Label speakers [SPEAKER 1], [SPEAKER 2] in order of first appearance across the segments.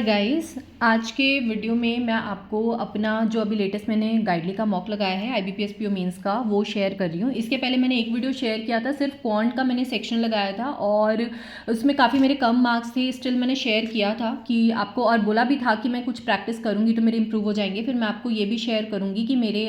[SPEAKER 1] Guys, आज के video में मैं आपको अपना जो अभी लेटेस्ट मैंने गाइडली का मॉक लगाया है IBPS PO मेंस का वो शेयर कर रही हूँ। इसके पहले मैंने एक वीडियो शेयर किया था, सिर्फ क्वांट का मैंने सेक्शन लगाया था और उसमें काफ़ी मेरे कम मार्क्स थे। स्टिल मैंने शेयर किया था कि आपको और बोला भी था कि मैं कुछ प्रैक्टिस करूँगी तो मेरे इंप्रूव हो जाएंगे। फिर मैं आपको ये भी शेयर करूँगी कि मेरे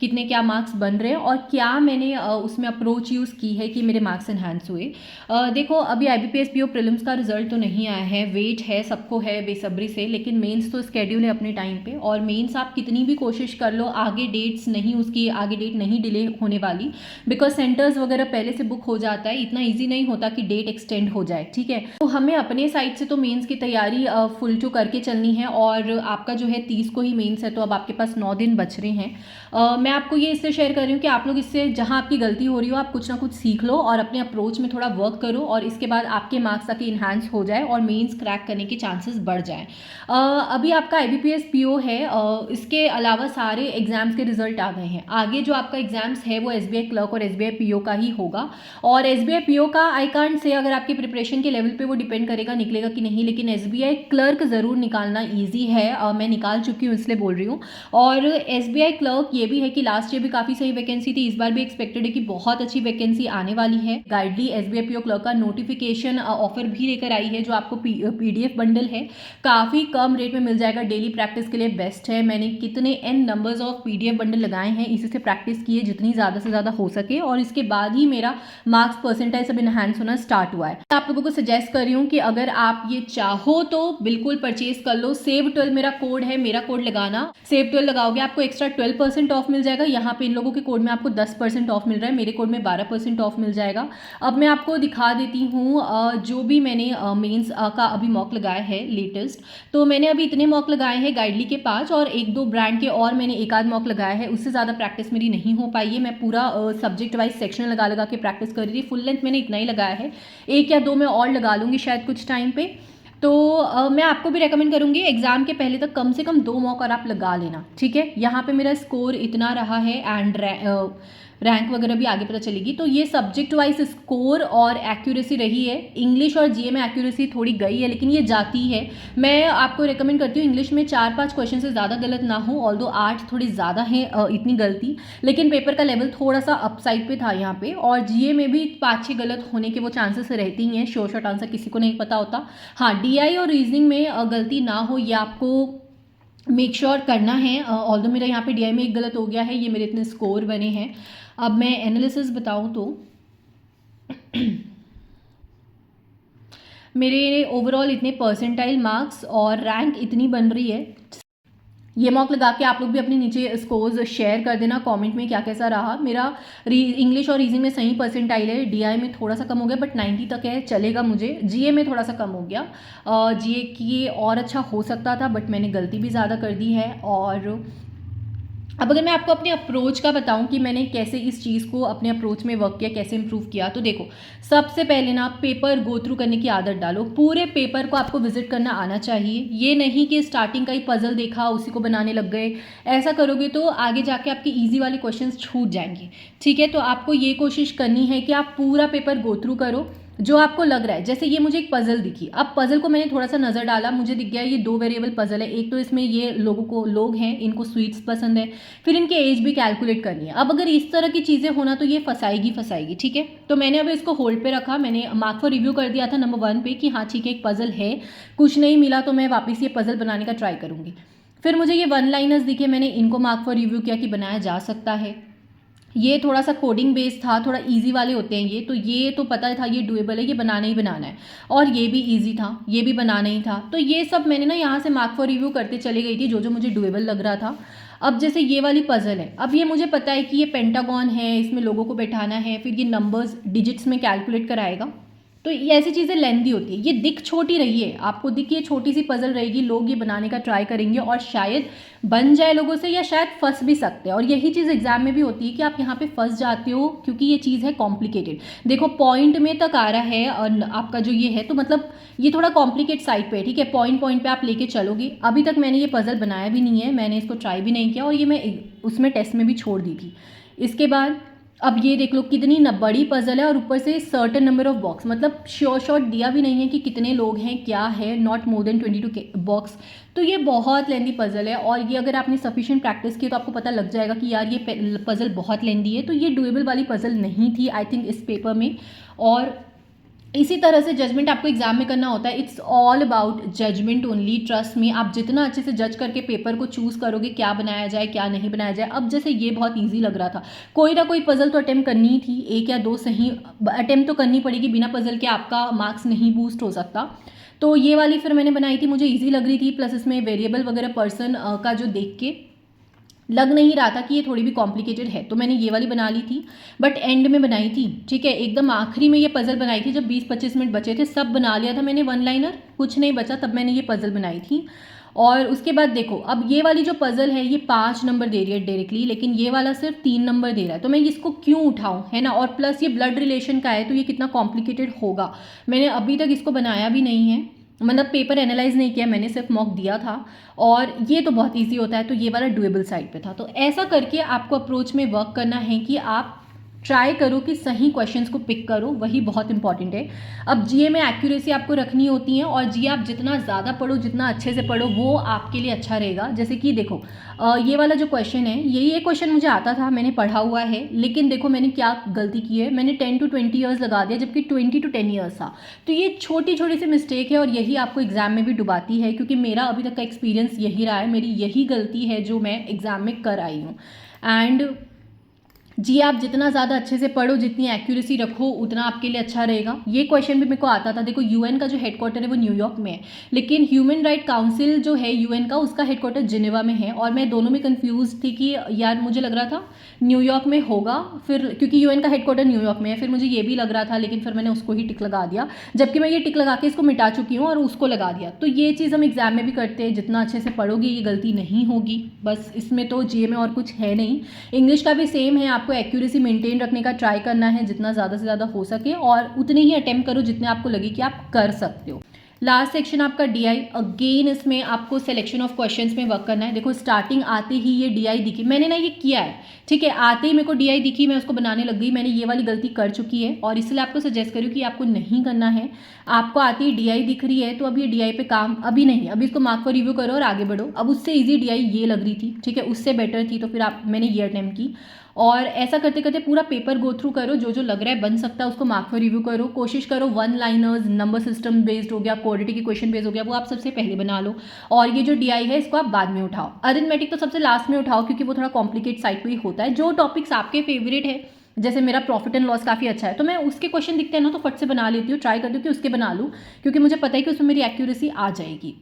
[SPEAKER 1] कितने क्या मार्क्स बन रहे हैं और क्या मैंने उसमें अप्रोच यूज़ की है कि मेरे मार्क्स इन्हांस हुए। देखो, अभी IBPS PO प्रीलिम्स का रिजल्ट तो नहीं आया है, वेट है, सबको है बेसब्री से, लेकिन मेंस तो स्केड्यूल है अपने टाइम पे। और मेंस आप कितनी भी कोशिश कर लो, आगे डेट्स नहीं, उसकी आगे डेट नहीं डिले होने वाली, बिकॉज सेंटर्स वगैरह पहले से बुक हो जाता है। इतना ईजी नहीं होता कि डेट एक्सटेंड हो जाए, ठीक है। तो हमें अपने साइड से तो मेंस की तैयारी फुल टू करके चलनी है। और आपका जो है 30 को ही मेंस है, तो अब आपके पास 9 दिन बच रहे हैं। मैं आपको ये इससे शेयर कर रही हूँ कि आप लोग इससे जहाँ आपकी गलती हो रही हो आप कुछ ना कुछ सीख लो और अपने अप्रोच में थोड़ा वर्क करो, और इसके बाद आपके मार्क्स ताकि इन्हांस हो जाए और मेंस क्रैक करने के चांसेस बढ़ जाए। अभी आपका IBPS PO है, इसके अलावा सारे एग्जाम्स के रिजल्ट आ गए हैं। आगे जो आपका एग्जाम्स है वो SBI क्लर्क और SBI PO का ही होगा। और SBI PO का आई कांट से अगर आपकी प्रिपरेशन के लेवल पे वो डिपेंड करेगा निकलेगा कि नहीं, लेकिन SBI क्लर्क ज़रूर निकालना ईजी है। मैं निकाल चुकी हूँ इसलिए बोल रही हूँ। और SBI क्लर्क ये भी है कि लास्ट ईयर भी काफ़ी सही वैकेंसी थी, इस बार भी एक्सपेक्टेड है कि बहुत अच्छी वैकेंसी आने वाली है। गाइडली SBI PO क्लर्क का नोटिफिकेशन ऑफर भी लेकर आई है, जो आपको PDF बंडल है काफ़ी कम रेट में मिल जाएगा। डेली प्रैक्टिस के लिए बेस्ट है। मैंने कितने n numbers of PDF bundle लगाए हैं, इसी से प्रैक्टिस की है जितनी ज़्यादा से ज़्यादा हो सके, और इसके बाद ही मेरा मार्क्स परसेंटाइज सब इनहैंस होना स्टार्ट हुआ है। आप लोगों को सजेस्ट कर रही हूँ कि अगर आप ये चाहो तो बिल्कुल परचेज कर लो। सेव 12 मेरा कोड है, मेरा कोड लगाना, सेव 12 लगाओगे आपको एक्स्ट्रा 12% ऑफ मिल जाएगा। यहाँ पे इन लोगों के कोड में आपको 10% ऑफ मिल रहा है, मेरे कोड में 12% ऑफ मिल जाएगा। अब मैं आपको दिखा देती हूँ जो भी मैंने मेंस का अभी मॉक लगाया है लेटेस्ट। तो मैंने अभी इतने मॉक लगाए हैं गाइडली के 5, और एक दो ब्रांड के और मैंने एक आध मॉक लगाया है। उससे ज़्यादा प्रैक्टिस मेरी नहीं हो पाई है। मैं पूरा सब्जेक्ट वाइज सेक्शन लगा लगा के प्रैक्टिस कर रही थी। फुल लेंथ मैंने इतना ही लगाया है, एक या दो मैं और लगा लूँगी शायद कुछ टाइम पे। तो मैं आपको भी रेकमेंड करूँगी एग्जाम के पहले तक कम से कम 2 मॉक और आप लगा लेना, ठीक है। यहाँ पे मेरा स्कोर इतना रहा है एंड रैंक वगैरह भी आगे पता चलेगी। तो ये सब्जेक्ट वाइज स्कोर और एक्यूरेसी रही है। इंग्लिश और GA में एक्यूरेसी थोड़ी गई है, लेकिन ये जाती है। मैं आपको रेकमेंड करती हूँ इंग्लिश में 4-5 क्वेश्चन से ज़्यादा गलत ना हो, ऑल्दो 8 थोड़ी ज़्यादा है इतनी गलती, लेकिन पेपर का लेवल थोड़ा सा अपसाइड पे था यहाँ पे। और GA में भी 5-6 गलत होने के वो चांसेस रहती ही हैं, श्योर शॉर्ट आंसर किसी को नहीं पता होता। हाँ, DI और रीजनिंग में गलती ना हो ये आपको मेक श्योर करना है। ऑल्दो मेरा यहाँ पे DI में एक गलत हो गया है, ये मेरे इतने स्कोर बने हैं। अब मैं एनालिसिस बताऊँ तो मेरे ओवरऑल इतने परसेंटाइल मार्क्स और रैंक इतनी बन रही है। ये मॉक लगा के आप लोग भी अपने नीचे स्कोर्स शेयर कर देना कमेंट में क्या कैसा रहा। मेरा इंग्लिश और रीजनिंग में सही परसेंटाइल है, DI में थोड़ा सा कम हो गया बट 90 तक है, चलेगा मुझे। GA में थोड़ा सा कम हो गया, GA की और अच्छा हो सकता था बट मैंने गलती भी ज़्यादा कर दी है। और अब अगर मैं आपको अपने अप्रोच का बताऊं कि मैंने कैसे इस चीज़ को अपने अप्रोच में वर्क किया, कैसे इंप्रूव किया, तो देखो, सबसे पहले ना पेपर गो थ्रू करने की आदत डालो। पूरे पेपर को आपको विजिट करना आना चाहिए। ये नहीं कि स्टार्टिंग का ही पजल देखा उसी को बनाने लग गए। ऐसा करोगे तो आगे जाके आपकी ईजी वाले क्वेश्चंस छूट जाएंगे, ठीक है। तो आपको ये कोशिश करनी है कि आप पूरा पेपर गो थ्रू करो जो आपको लग रहा है। जैसे ये मुझे एक पजल दिखी, अब पजल को मैंने थोड़ा सा नज़र डाला, मुझे दिख गया ये 2 वेरिएबल पजल है। एक तो इसमें ये लोग हैं, इनको स्वीट्स पसंद है, फिर इनके एज भी कैलकुलेट करनी है। अब अगर इस तरह की चीज़ें होना तो ये फंसाएगी, ठीक है। तो मैंने अब इसको होल्ड पे रखा, मैंने मार्क फॉर रिव्यू कर दिया था नंबर 1 पे कि हाँ ठीक है एक पजल है, कुछ नहीं मिला तो मैं वापस ये पजल बनाने का ट्राई करूँगी। फिर मुझे ये 1 लाइनर्स दिखे, मैंने इनको मार्क फॉर रिव्यू किया कि बनाया जा सकता है। ये थोड़ा सा कोडिंग बेस्ड था, थोड़ा इजी वाले होते हैं ये, तो ये तो पता था ये डुएबल है, ये बनाना ही बनाना है। और ये भी इजी था, ये भी बनाना ही था। तो ये सब मैंने ना यहाँ से मार्क फॉर रिव्यू करते चले गई थी जो जो मुझे डुएबल लग रहा था। अब जैसे ये वाली पजल है, अब ये मुझे पता है कि ये पेंटागन है, इसमें लोगों को बैठाना है, फिर ये नंबर्स डिजिट्स में कैलकुलेट कराएगा। तो ये ऐसी चीज़ें लेंदी होती है। ये दिख छोटी रही है, आपको दिख ये छोटी सी पजल रहेगी, लोग ये बनाने का ट्राई करेंगे और शायद बन जाए लोगों से, या शायद फंस भी सकते हैं। और यही चीज़ एग्जाम में भी होती है कि आप यहाँ पे फंस जाते हो क्योंकि ये चीज़ है कॉम्प्लिकेटेड। देखो पॉइंट में तक आ रहा है और आपका जो ये है, तो मतलब ये थोड़ा कॉम्प्लिकेट साइड पे है, ठीक है। पॉइंट पॉइंट पे आप लेके चलोगे। अभी तक मैंने ये पजल बनाया भी नहीं है, मैंने इसको ट्राई भी नहीं किया, और ये मैं उसमें टेस्ट में भी छोड़ दी थी। इसके बाद अब ये देख लो कितनी न बड़ी पजल है और ऊपर से सर्टेन नंबर ऑफ बॉक्स, मतलब श्योर शॉट दिया भी नहीं है कि कितने लोग हैं क्या है, नॉट मोर देन 22 बॉक्स। तो ये बहुत लेंदी पजल है और ये अगर आपने सफिशिएंट प्रैक्टिस की तो आपको पता लग जाएगा कि यार ये पजल बहुत लेंदी है। तो ये डुएबल वाली पजल नहीं थी आई थिंक इस पेपर में। और इसी तरह से जजमेंट आपको एग्जाम में करना होता है। It's all about judgement only, trust में। आप जितना अच्छे से जज करके पेपर को चूज करोगे क्या बनाया जाए क्या नहीं बनाया जाए। अब जैसे ये बहुत इजी लग रहा था, कोई ना कोई पजल तो अटेम्प्ट करनी ही थी, एक या दो सही अटेम्प्ट तो करनी पड़ेगी, बिना पजल के आपका मार्क्स नहीं बूस्ट हो सकता। तो ये वाली फिर मैंने बनाई थी, मुझे ईजी लग रही थी, प्लस इसमें वेरिएबल वगैरह पर्सन का जो देख के लग नहीं रहा था कि ये थोड़ी भी कॉम्प्लिकेटेड है, तो मैंने ये वाली बना ली थी। बट एंड में बनाई थी, ठीक है, एकदम आखिरी में ये पजल बनाई थी जब 20-25 मिनट बचे थे, सब बना लिया था मैंने वन लाइनर, कुछ नहीं बचा, तब मैंने ये पजल बनाई थी। और उसके बाद देखो अब ये वाली जो पजल है ये 5 नंबर दे रही है डायरेक्टली, लेकिन ये वाला सिर्फ 3 नंबर दे रहा है, तो मैं इसको क्यों उठाऊं, है ना। और प्लस ये ब्लड रिलेशन का है तो ये कितना कॉम्प्लिकेटेड होगा। मैंने अभी तक इसको बनाया भी नहीं है, मतलब पेपर एनालाइज नहीं किया मैंने, सिर्फ मॉक दिया था। और ये तो बहुत इजी होता है, तो ये वाला डुएबल साइड पे था। तो ऐसा करके आपको अप्रोच में वर्क करना है कि आप ट्राई करो कि सही क्वेश्चंस को पिक करो, वही बहुत इंपॉर्टेंट है। अब जीए में एक्यूरेसी आपको रखनी होती है और जीए आप जितना ज़्यादा पढ़ो जितना अच्छे से पढ़ो वो आपके लिए अच्छा रहेगा। जैसे कि देखो ये वाला जो क्वेश्चन है ये क्वेश्चन मुझे आता था, मैंने पढ़ा हुआ है, लेकिन देखो मैंने क्या गलती की है, मैंने 10 to 20 ईयर्स लगा दिया जबकि 20 to 10 ईयर्स था। तो ये छोटी छोटी सी मिस्टेक है और यही आपको एग्जाम में भी डुबाती है, क्योंकि मेरा अभी तक का एक्सपीरियंस यही रहा है, मेरी यही गलती है जो मैं एग्जाम में कर आई हूँ। एंड जी आप जितना ज़्यादा अच्छे से पढ़ो जितनी एक्यूरेसी रखो उतना आपके लिए अच्छा रहेगा। ये क्वेश्चन भी मेरे को आता था। देखो यूएन का जो हेडक्वार्टर है वो न्यूयॉर्क में है, लेकिन ह्यूमन राइट काउंसिल जो है यूएन का उसका हेडक्वार्टर जिनेवा में है, और मैं दोनों में कंफ्यूज थी कि यार मुझे लग रहा था न्यूयॉर्क में होगा, फिर क्योंकि यूएन का हेडक्वार्टर न्यूयॉर्क में है, फिर मुझे ये भी लग रहा था, लेकिन फिर मैंने उसको ही टिक लगा दिया, जबकि मैं ये टिक लगा के इसको मिटा चुकी हूँ और उसको लगा दिया। तो ये चीज़ हम एग्जाम में भी करते हैं, जितना अच्छे से पढ़ोगे ये गलती नहीं होगी, बस इसमें तो जीए में और कुछ है नहीं। इंग्लिश का भी सेम है, आपको एक्यूरेसी मेंटेन रखने का ट्राई करना है जितना ज़्यादा से ज़्यादा हो सके, और उतने ही अटेम्प्ट करो जितने आपको लगे कि आप कर सकते हो। लास्ट सेक्शन आपका डीआई, अगेन इसमें आपको सिलेक्शन ऑफ क्वेश्चंस में वर्क करना है। देखो स्टार्टिंग आते ही ये डीआई दिखी, मैंने ना ये किया है, ठीक है, आते ही मेरे को डीआई दिखी, मैं उसको बनाने लग गई, मैंने ये वाली गलती कर चुकी है और इसलिए आपको सजेस्ट करूँ कि आपको नहीं करना है। आपको आती ही डीआई दिख रही है तो अब ये डीआई पे काम अभी नहीं, अभी इसको मार्क फॉर रिव्यू करो और आगे बढ़ो। अब उससे ईजी डीआई ये लग रही थी, ठीक है, उससे बेटर थी, तो फिर मैंने ये अटेम्प्ट की। और ऐसा करते करते पूरा पेपर गो थ्रू करो, जो जो लग रहा है बन सकता है उसको मार्क फॉर रिव्यू करो। कोशिश करो one liners, number system based हो गया, क्वाड्रेटिक इक्वेशन बेस्ड हो गया, वो आप सबसे पहले बना लो, और ये जो डीआई है इसको आप बाद में उठाओ। अरिथमेटिक तो सबसे लास्ट में उठाओ क्योंकि वो थोड़ा कॉम्प्लिकेट साइड पे ही होता है। जो टॉपिक्स आपके फेवरेट है, जैसे मेरा प्रॉफिट एंड लॉस काफ़ी अच्छा है तो मैं उसके क्वेश्चन दिखते हैं ना तो फट से बना लेती हूँ, ट्राई करती हूँ कि उसके बना लूँ, क्योंकि मुझे पता है कि उसमें मेरी एक्यूरेसी आ जाएगी।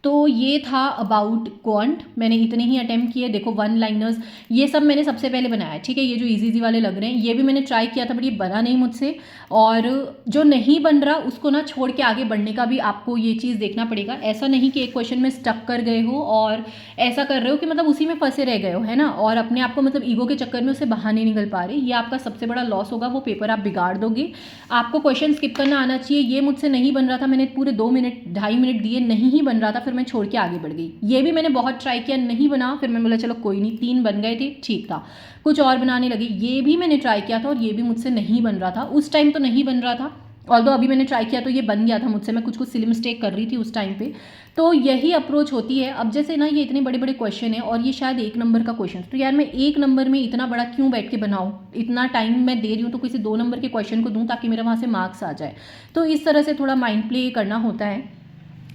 [SPEAKER 1] तो ये था अबाउट क्वांट, मैंने इतने ही अटेम्प्ट किए। देखो वन लाइनर्स ये सब मैंने सबसे पहले बनाया, ठीक है, ये जो इजी वाले लग रहे हैं ये भी मैंने ट्राई किया था बट ये बना नहीं मुझसे। और जो नहीं बन रहा उसको ना छोड़ के आगे बढ़ने का भी आपको ये चीज़ देखना पड़ेगा। ऐसा नहीं कि एक क्वेश्चन में स्टक कर गए हो और ऐसा कर रहे हो कि मतलब उसी में फंसे रह गए हो, है ना, और अपने आप को मतलब ईगो के चक्कर में उससे बाहर नहीं निकल पा रहे, ये आपका सबसे बड़ा लॉस होगा, वो पेपर आप बिगाड़ दोगे। आपको क्वेश्चन स्किप करना आना चाहिए। ये मुझसे नहीं बन रहा था, मैंने पूरे 2 मिनट 2.5 मिनट दिए, नहीं ही बन रहा था, फिर मैं छोड़ के आगे बढ़ गई। ये भी मैंने बहुत ट्राई किया, नहीं बना, फिर मैं बोला चलो कोई नहीं, 3 बन गए थे, ठीक था, कुछ और बनाने लगी। ये भी मैंने ट्राई किया था और ये भी मुझसे नहीं बन रहा था, उस टाइम तो नहीं बन रहा था, ऑल्दो अभी मैंने ट्राई किया तो ये बन गया था मुझसे, मैं कुछ सिली मिस्टेक कर रही थी उस टाइम पे। तो यही अप्रोच होती है। अब जैसे ना ये इतने बड़े बड़े क्वेश्चन है और ये शायद 1 नंबर का क्वेश्चन, तो यार मैं 1 नंबर में इतना बड़ा क्यों बैठ के बनाऊँ, इतना टाइम मैं दे रही हूँ तो किसी 2 नंबर के क्वेश्चन को दूँ ताकि मेरा वहाँ से मार्क्स आ जाए। तो इस तरह से थोड़ा माइंड प्ले करना होता है।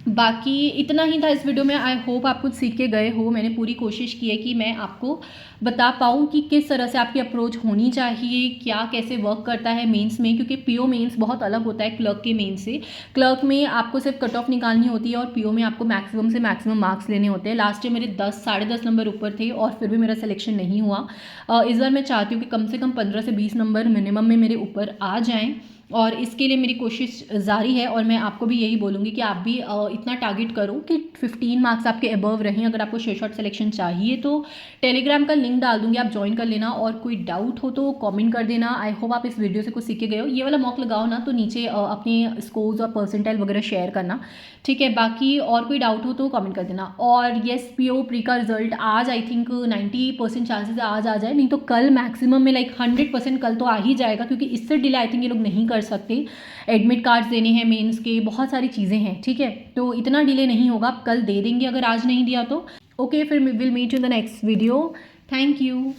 [SPEAKER 1] बाकी इतना ही था इस वीडियो में। आई होप आप कुछ सीख के गए हो। मैंने पूरी कोशिश की है कि मैं आपको बता पाऊँ कि किस तरह से आपकी अप्रोच होनी चाहिए, क्या कैसे वर्क करता है मेंस में, क्योंकि पीओ मेंस बहुत अलग होता है क्लर्क के मेंस से। क्लर्क में आपको सिर्फ कट ऑफ निकालनी होती है और पीओ में आपको मैक्सिमम से मैक्सिमम मार्क्स लेने होते हैं। लास्ट ईयर मेरे 10 साढ़े 10 नंबर ऊपर थे और फिर भी मेरा सिलेक्शन नहीं हुआ। इस बार मैं चाहती हूँ कि कम से कम 15 से 20 नंबर मिनिमम में मेरे ऊपर आ जाएँ। और इसके लिए मेरी कोशिश जारी है और मैं आपको भी यही बोलूँगी कि आप भी इतना टारगेट करो कि 15 मार्क्स आपके अबव रहें। अगर आपको श्योरशॉट सिलेक्शन चाहिए तो टेलीग्राम का लिंक डाल दूँगी, आप ज्वाइन कर लेना। और कोई डाउट हो तो कमेंट कर देना। आई होप आप इस वीडियो से कुछ सीख के गए हो। ये वाला मॉक लगाओ ना तो नीचे अपने स्कोर्स और परसेंटाइल वगैरह शेयर करना, ठीक है। बाकी और कोई डाउट हो तो कमेंट कर देना। और येस पीओ प्री का रिजल्ट आज आई थिंक 90% चांसेस आज आ जाए, नहीं तो कल मैक्सिमम में लाइक 100% कल तो आ ही जाएगा, क्योंकि इससे डिले आई थिंक ये लोग नहीं कर सकते। एडमिट कार्ड्स देने हैं, मेंस के बहुत सारी चीज़ें हैं, ठीक है। तो इतना डिले नहीं होगा, आप कल दे देंगे अगर आज नहीं दिया तो। ओके, फिर will meet in the next video. Thank you.